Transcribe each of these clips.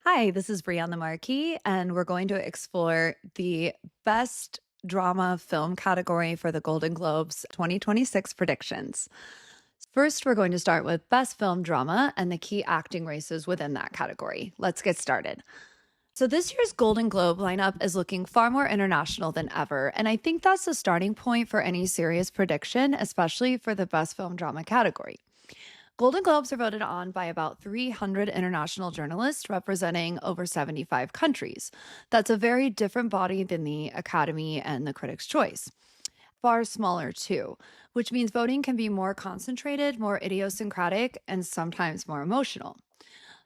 Hi, this is Brie on the Marquee, and we're going to explore the best drama film category for the Golden Globes 2026 predictions. First, we're going to start with best film drama and the key acting races within that category. Let's get started. So, this year's Golden Globe lineup is looking far more international than ever, and I think that's the starting point for any serious prediction, especially for the best film drama category. Golden Globes are voted on by about 300 international journalists representing over 75 countries. That's a very different body than the Academy and the Critics' Choice. Far smaller, too, which means voting can be more concentrated, more idiosyncratic, and sometimes more emotional.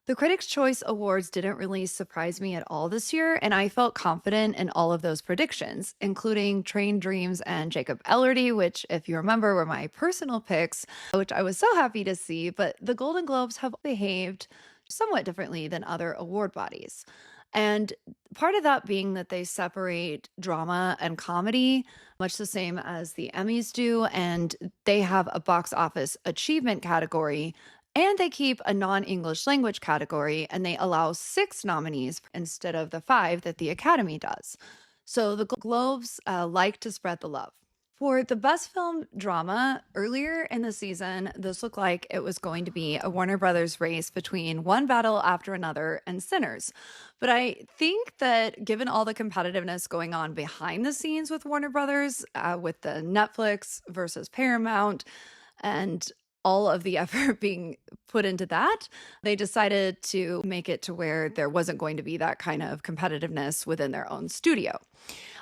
The Critics' Choice Awards didn't really surprise me at all this year, and I felt confident in all of those predictions, including Train Dreams and Jacob Elordi, which, if you remember, were my personal picks, which I was so happy to see. But the Golden Globes have behaved somewhat differently than other award bodies. And part of that being that they separate drama and comedy, much the same as the Emmys do, and they have a box office achievement category and they keep a non English language category and they allow six nominees instead of the five that the Academy does. So the Globes like to spread the love. For the best film drama, earlier in the season, this looked like it was going to be a Warner Brothers race between One Battle After Another and Sinners. But I think that given all the competitiveness going on behind the scenes with Warner Brothers, with the Netflix versus Paramount, and all of the effort being put into that, they decided to make it to where there wasn't going to be that kind of competitiveness within their own studio.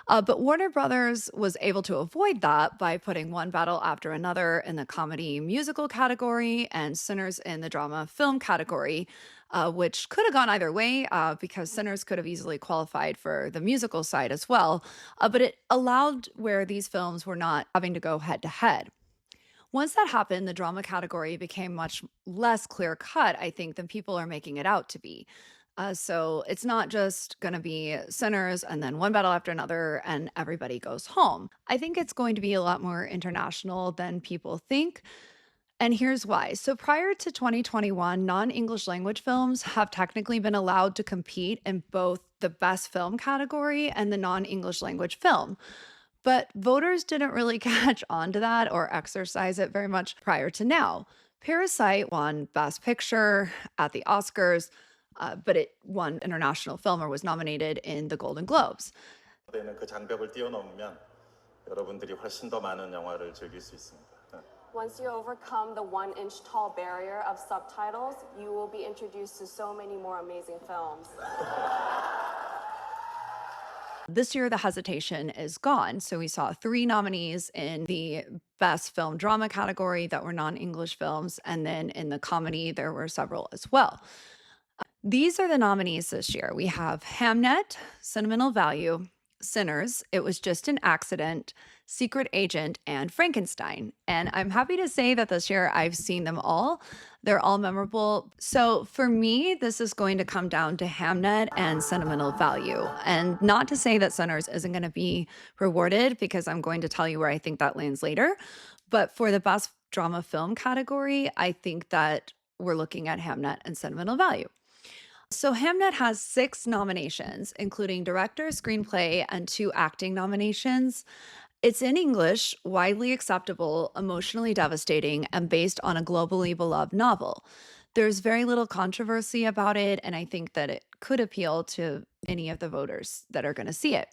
But Warner Brothers was able to avoid that by putting One Battle After Another in the comedy musical category and Sinners in the drama film category, which could have gone either way because Sinners could have easily qualified for the musical side as well. But it allowed where these films were not having to go head to head. Once that happened, the drama category became much less clear cut, I think, than people are making it out to be. So it's not just going to be Sinners and then one battle after another and everybody goes home. I think it's going to be a lot more international than people think. And here's why. So prior to 2021, non English language films have technically been allowed to compete in both the best film category and the non English language film. But voters didn't really catch on to that or exercise it very much prior to now. Parasite won Best Picture at the Oscars, but it won International Film or was nominated in the Golden Globes. 되는 그 장벽을 뛰어넘으면 여러분들이 훨씬 더 많은 영화를 즐길 수 있습니다. Once you overcome the 1 inch tall barrier of subtitles, you will be introduced to so many more amazing films. This year, the hesitation is gone. So we saw three nominees in the best film drama category that were non English films. And then in the comedy, there were several as well. These are the nominees this year. We have Hamnet, Sentimental Value, Sinners, It Was Just an Accident, Secret Agent, and Frankenstein. And I'm happy to say that this year I've seen them all. They're all memorable. So for me, this is going to come down to Hamnet and Sentimental Value. And not to say that Sinners isn't going to be rewarded, because I'm going to tell you where I think that lands later. But for the best drama film category, I think that we're looking at Hamnet and Sentimental Value. So Hamnet has six nominations, including director, screenplay, and two acting nominations. It's in English, widely acceptable, emotionally devastating, and based on a globally beloved novel. There's very little controversy about it, and I think that it could appeal to any of the voters that are going to see it.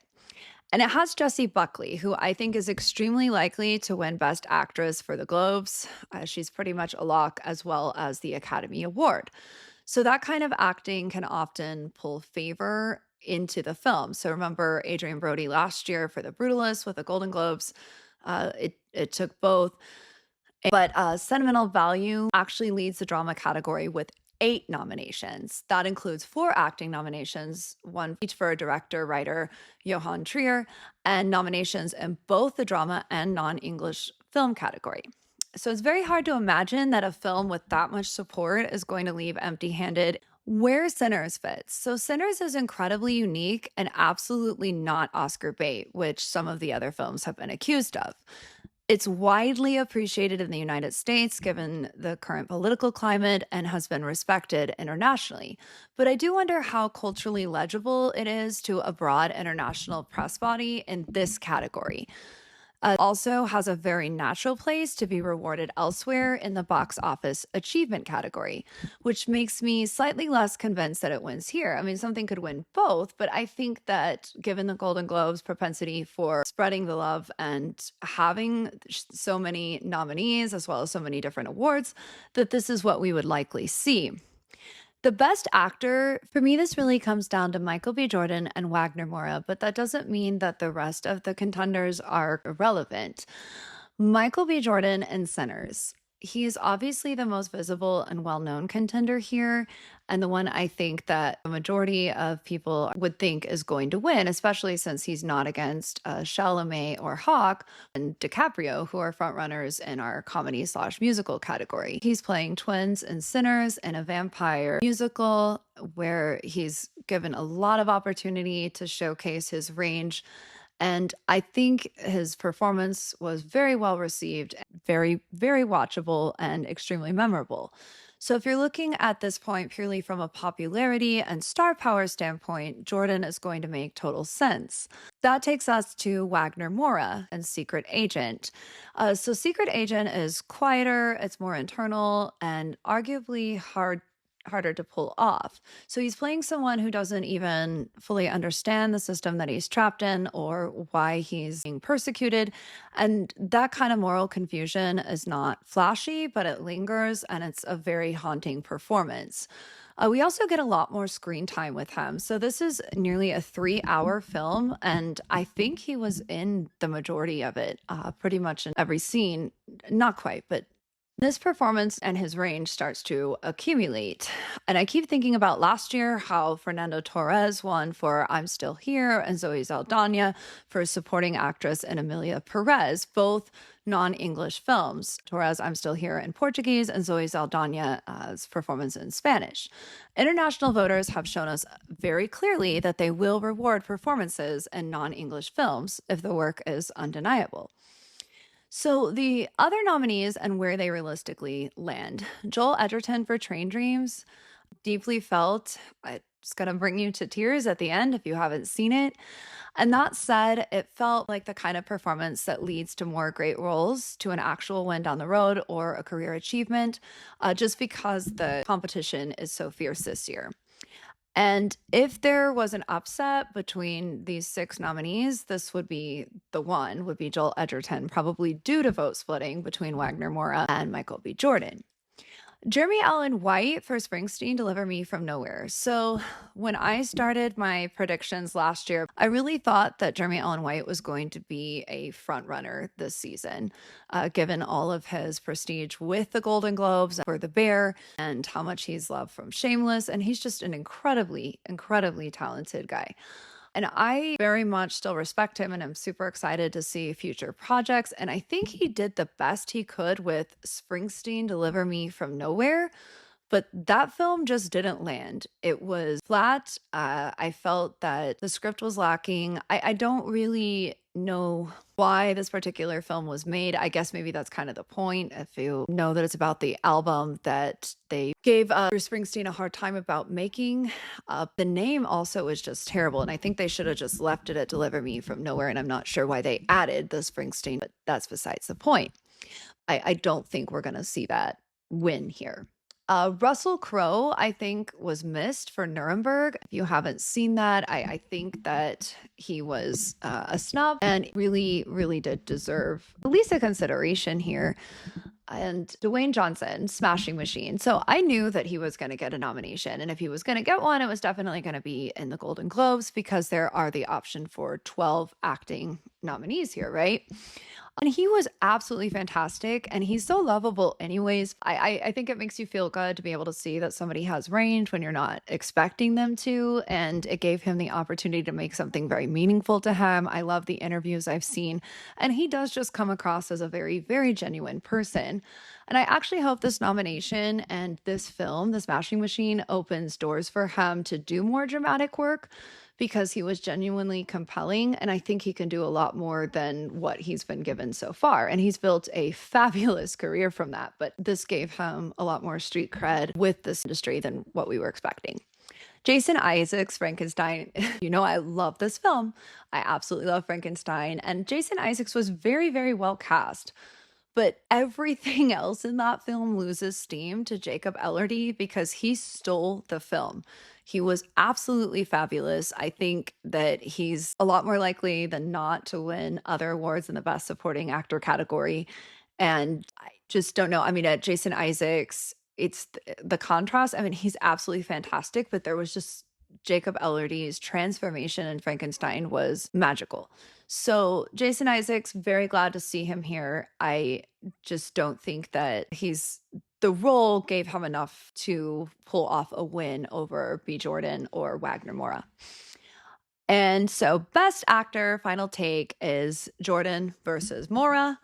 And it has Jessie Buckley, who I think is extremely likely to win Best Actress for the Globes. She's pretty much a lock, as well as the Academy Award. So that kind of acting can often pull favor into the film. So remember Adrian Brody last year for The Brutalist with the Golden Globes. It took both. But Sentimental Value actually leads the drama category with 8 nominations. That includes 4 acting nominations, one each for director, writer Johan Trier, and nominations in both the drama and non-English film category. So it's very hard to imagine that a film with that much support is going to leave empty-handed. Where Sinners fits. So Sinners is incredibly unique and absolutely not Oscar bait, which some of the other films have been accused of. It's widely appreciated in the United States given the current political climate and has been respected internationally. But I do wonder how culturally legible it is to a broad international press body in this category. Also has a very natural place to be rewarded elsewhere in the box office achievement category, which makes me slightly less convinced that it wins here. I mean, something could win both, but I think that given the Golden Globes' propensity for spreading the love and having so many nominees as well as so many different awards, that this is what we would likely see. The best actor, for me, this really comes down to Michael B. Jordan and Wagner Moura, but that doesn't mean that the rest of the contenders are irrelevant. Michael B. Jordan in Sinners. He is obviously the most visible and well known contender here, and the one I think that a majority of people would think is going to win, especially since he's not against Chalamet or Hawke and DiCaprio, who are frontrunners in our comedy/musical category. He's playing twins in Sinners in a vampire musical where he's given a lot of opportunity to showcase his range. And I think his performance was very well received, very, very watchable, and extremely memorable. So, if you're looking at this point purely from a popularity and star power standpoint, Jordan is going to make total sense. That takes us to Wagner Moura and Secret Agent. So, Secret Agent is quieter, it's more internal, and arguably harder to pull off. So he's playing someone who doesn't even fully understand the system that he's trapped in or why he's being persecuted. And that kind of moral confusion is not flashy, but it lingers and it's a very haunting performance. We also get a lot more screen time with him. So this is nearly a 3-hour film, and I think he was in the majority of it, pretty much in every scene. Not quite, but this performance and his range starts to accumulate. And I keep thinking about last year how Fernando Torres won for I'm Still Here and Zoe Saldana for supporting actress and Emilia Perez, both non-English films. Torres, I'm Still Here in Portuguese, and Zoe Saldana's performance in Spanish. International voters have shown us very clearly that they will reward performances in non-English films if the work is undeniable. So the other nominees and where they realistically land. Joel Edgerton for Train Dreams, deeply felt. It's going to bring you to tears at the end if you haven't seen it. And that said, it felt like the kind of performance that leads to more great roles, to an actual win down the road or a career achievement, just because the competition is so fierce this year. And if there was an upset between these 6 nominees, this would be the one, would be Joel Edgerton, probably due to vote splitting between Wagner Moura and Michael B. Jordan. Jeremy Allen White for Springsteen, Deliver Me from Nowhere. So when I started my predictions last year, I really thought that Jeremy Allen White was going to be a front runner this season, given all of his prestige with the Golden Globes for The Bear and how much he's loved from Shameless. And he's just an incredibly, incredibly talented guy. And I very much still respect him and I'm super excited to see future projects. And I think he did the best he could with Springsteen, Deliver Me from Nowhere. But that film just didn't land. It was flat. I felt that the script was lacking. I don't really know why this particular film was made. I guess maybe that's kind of the point. If you know that it's about the album that they gave Bruce Springsteen a hard time about making, the name also is just terrible. And I think they should have just left it at Deliver Me from Nowhere. And I'm not sure why they added the Springsteen, but that's besides the point. I don't think we're going to see that win here. Russell Crowe, I think, was missed for Nuremberg. If you haven't seen that, I think that he was a snub and really, really did deserve at least a consideration here. And Dwayne Johnson, Smashing Machine. So I knew that he was going to get a nomination. And if he was going to get one, it was definitely going to be in the Golden Globes because there are the option for 12 acting nominees here, right? And he was absolutely fantastic and he's so lovable anyways. I think it makes you feel good to be able to see that somebody has range when you're not expecting them to. And it gave him the opportunity to make something very meaningful to him. I love the interviews I've seen. And he does just come across as a very, very genuine person. And I actually hope this nomination and this film, The Smashing Machine, opens doors for him to do more dramatic work because he was genuinely compelling. And I think he can do a lot more than what he's been given so far. And he's built a fabulous career from that. But this gave him a lot more street cred with this industry than what we were expecting. Jason Isaacs' Frankenstein, I love this film. I absolutely love Frankenstein. And Jason Isaacs was very, very well cast. But everything else in that film loses steam to Jacob Elordi because he stole the film. He was absolutely fabulous. I think that he's a lot more likely than not to win other awards in the Best Supporting Actor category. And I just don't know. I mean, at Jason Isaacs, it's the contrast. I mean, he's absolutely fantastic, but there was just Jacob Elordi's transformation in Frankenstein was magical. So Jason Isaacs, very glad to see him here. I just don't think that the role gave him enough to pull off a win over B. Jordan or Wagner Moura. And so Best Actor, final take is Jordan versus Moura.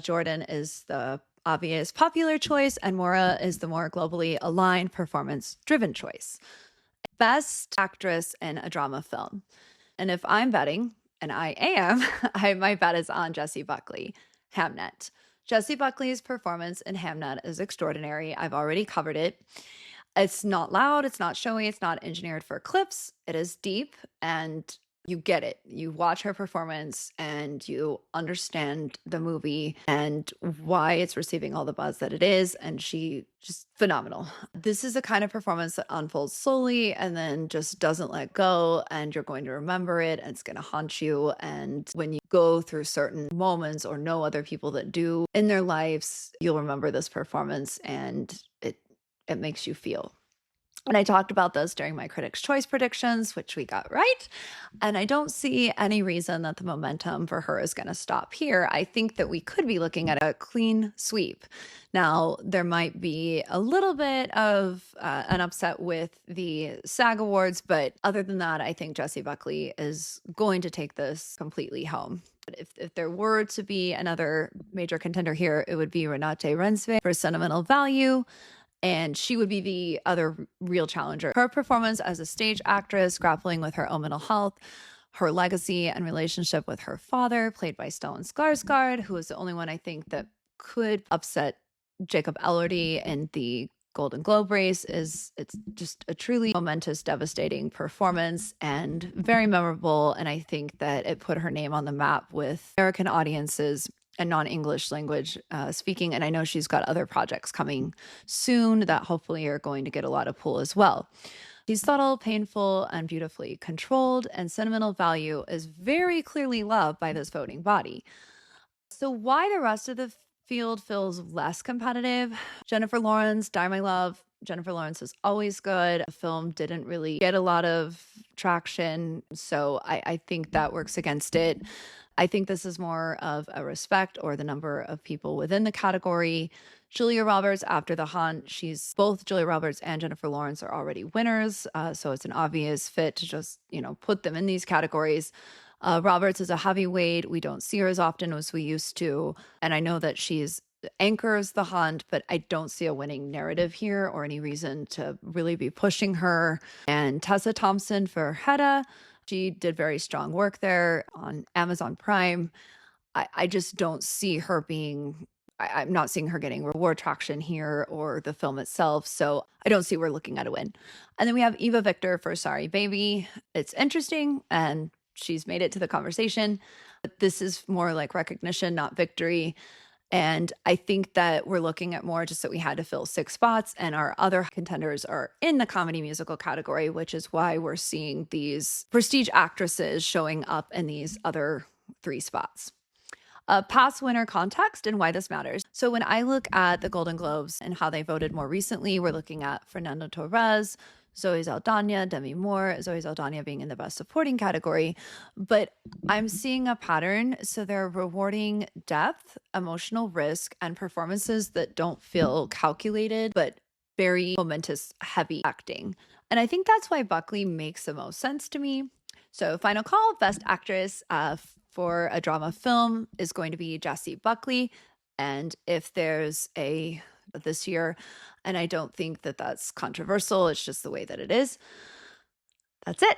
Jordan is the obvious popular choice, and Moura is the more globally aligned, performance-driven choice. Best Actress in a Drama Film. And if I'm betting, and I am, my bet is on Jessie Buckley, Hamnet. Jessie Buckley's performance in Hamnet is extraordinary. I've already covered it. It's not loud, it's not showy, it's not engineered for clips. It is deep, and you get it. You watch her performance and you understand the movie and why it's receiving all the buzz that it is. And she just phenomenal. This is a kind of performance that unfolds slowly and then just doesn't let go. And you're going to remember it and it's going to haunt you. And when you go through certain moments or know other people that do in their lives, you'll remember this performance and it makes you feel. And I talked about this during my Critics' Choice predictions, which we got right. And I don't see any reason that the momentum for her is going to stop here. I think that we could be looking at a clean sweep. Now, there might be a little bit of an upset with the SAG Awards, but other than that, I think Jessie Buckley is going to take this completely home. If there were to be another major contender here, it would be Renate Reinsve for Sentimental Value. And she would be the other real challenger. Her performance as a stage actress, grappling with her own mental health, her legacy and relationship with her father, played by Stellan Skarsgård, who is the only one I think that could upset Jacob Elordi in the Golden Globe race. It's just a truly momentous, devastating performance and very memorable. And I think that it put her name on the map with American audiences and non-English language speaking. And I know she's got other projects coming soon that hopefully are going to get a lot of pull as well. She's subtle, painful, and beautifully controlled, and Sentimental Value is very clearly loved by this voting body. So why the rest of the field feels less competitive? Jennifer Lawrence, Die My Love. Jennifer Lawrence is always good. The film didn't really get a lot of traction, so I think that works against it. I think this is more of a respect or the number of people within the category. Julia Roberts, After the Hunt, both Julia Roberts and Jennifer Lawrence are already winners. So it's an obvious fit to just, put them in these categories. Roberts is a heavyweight. We don't see her as often as we used to. And I know that she's anchors the hunt, but I don't see a winning narrative here or any reason to really be pushing her. And Tessa Thompson for Hedda. She did very strong work there on Amazon Prime. I just don't see her I'm not seeing her getting reward traction here or the film itself. So I don't see we're looking at a win. And then we have Eva Victor for Sorry Baby. It's interesting and she's made it to the conversation, but this is more like recognition, not victory. And I think that we're looking at more just that we had to fill 6 spots and our other contenders are in the comedy musical category, which is why we're seeing these prestige actresses showing up in these other 3 spots. Past winner context and why this matters. So when I look at the Golden Globes and how they voted more recently, we're looking at Fernando Torres, Zoe Saldana, Demi Moore, Zoe Saldana being in the Best Supporting category. But I'm seeing a pattern. So they're rewarding depth, emotional risk, and performances that don't feel calculated, but very momentous, heavy acting. And I think that's why Buckley makes the most sense to me. So final call, Best Actress for a drama film is going to be Jessie Buckley. And if there's this year, and I don't think that that's controversial, it's just the way that it is. That's it.